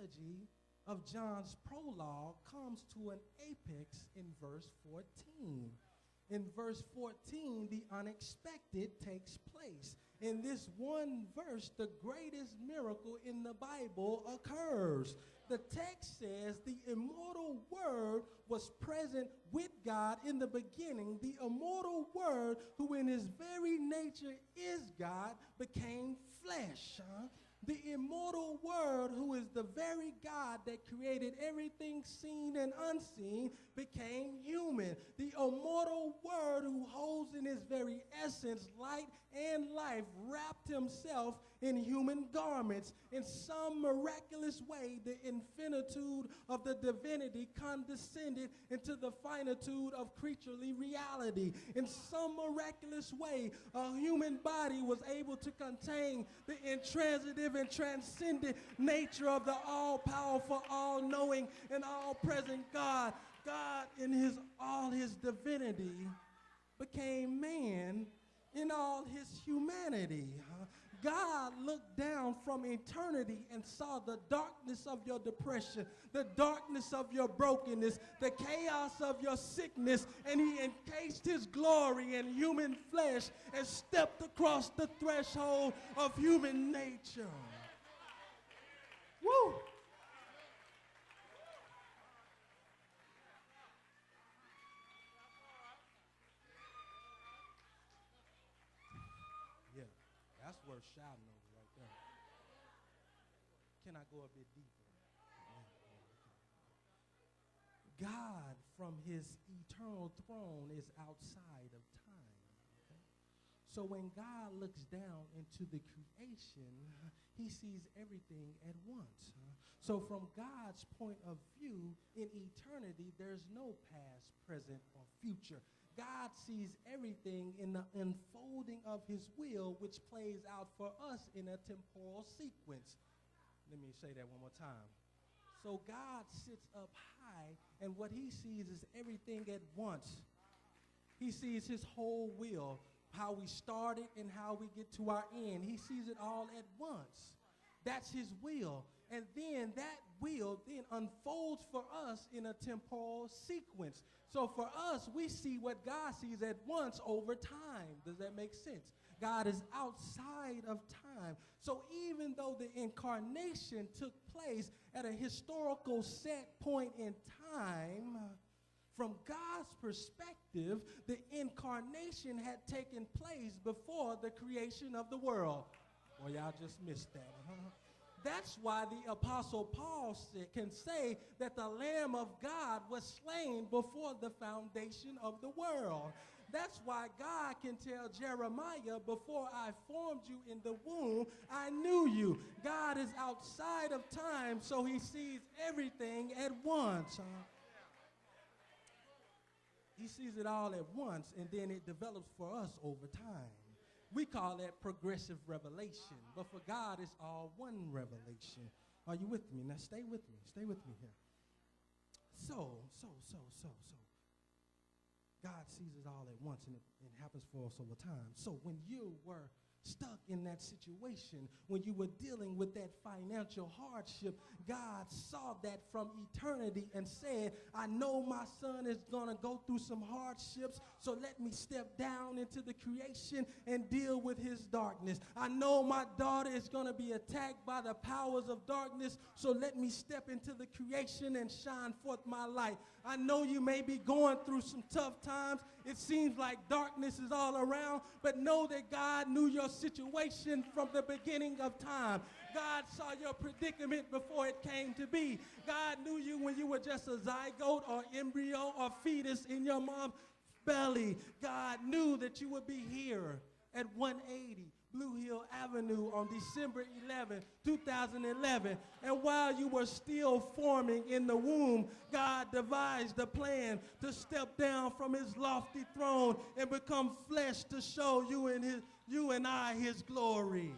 chronology of John's prologue comes to an apex in verse 14. In verse 14, the unexpected takes place. In this one verse, the greatest miracle in the Bible occurs. The text says the immortal Word was present with God in the beginning. The immortal Word, who in his very nature is God, became flesh. The immortal Word, who is the very God that created everything seen and unseen, became human. The immortal Word, who holds in his very essence light and life, wrapped himself in human garments. In some miraculous way, the infinitude of the divinity condescended into the finitude of creaturely reality. In some miraculous way, a human body was able to contain the intransitive and transcendent nature of the all-powerful, all-knowing, and all-present God. God, in all his divinity, became man in all his humanity. God looked down from eternity and saw the darkness of your depression, the darkness of your brokenness, the chaos of your sickness, and he encased his glory in human flesh and stepped across the threshold of human nature. Woo! Yeah, that's worth shouting over right there. Can I go a bit deeper? God, from his eternal throne, is outside of time. Okay? So when God looks down into the creation, he sees everything at once. So from God's point of view, in eternity, there's no past, present, or future. God sees everything in the unfolding of his will, which plays out for us in a temporal sequence. Let me say that one more time. So God sits up high, and what he sees is everything at once. He sees his whole will, how we started and how we get to our end. He sees it all at once. That's his will. And then that will then unfolds for us in a temporal sequence. So for us, we see what God sees at once over time. Does that make sense? God is outside of time. So even though the incarnation took place at a historical set point in time, from God's perspective, the incarnation had taken place before the creation of the world. Well, y'all just missed that, huh? That's why the Apostle Paul can say that the Lamb of God was slain before the foundation of the world. That's why God can tell Jeremiah, before I formed you in the womb, I knew you. God is outside of time, so he sees everything at once. He sees it all at once, and then it develops for us over time. We call that progressive revelation, but for God, it's all one revelation. Are you with me? Now stay with me. Stay with me here. So. God sees it all at once, and it happens for us over time. So when you were stuck in that situation, when you were dealing with that financial hardship, God saw that from eternity and said, I know my son is going to go through some hardships, so let me step down into the creation and deal with his darkness. I know my daughter is going to be attacked by the powers of darkness, so let me step into the creation and shine forth my light. I know you may be going through some tough times. It seems like darkness is all around, but know that God knew your situation from the beginning of time. God saw your predicament before it came to be. God knew you when you were just a zygote or embryo or fetus in your mom's belly. God knew that you would be here at 180 Blue Hill Avenue on December 11, 2011. And while you were still forming in the womb, God devised a plan to step down from his lofty throne and become flesh to show you and I his glory.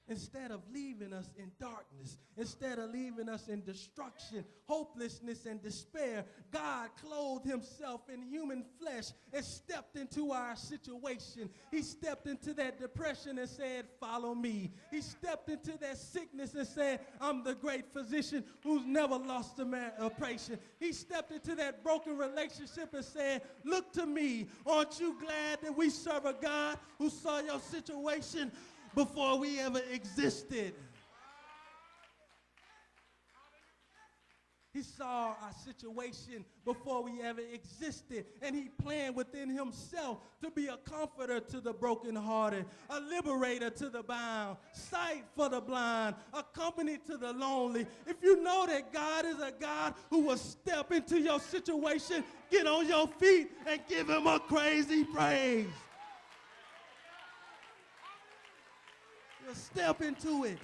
Instead of leaving us in darkness, instead of leaving us in destruction, hopelessness, and despair, God clothed himself in human flesh and stepped into our situation. He stepped into that depression and said, follow me. He stepped into that sickness and said, I'm the great physician who's never lost a patient. He stepped into that broken relationship and said, look to me. Aren't you glad that we serve a God who saw your situation before we ever existed? He saw our situation before we ever existed, and he planned within himself to be a comforter to the brokenhearted, a liberator to the bound, sight for the blind, a company to the lonely. If you know that God is a God who will step into your situation, get on your feet and give him a crazy praise. Step into it.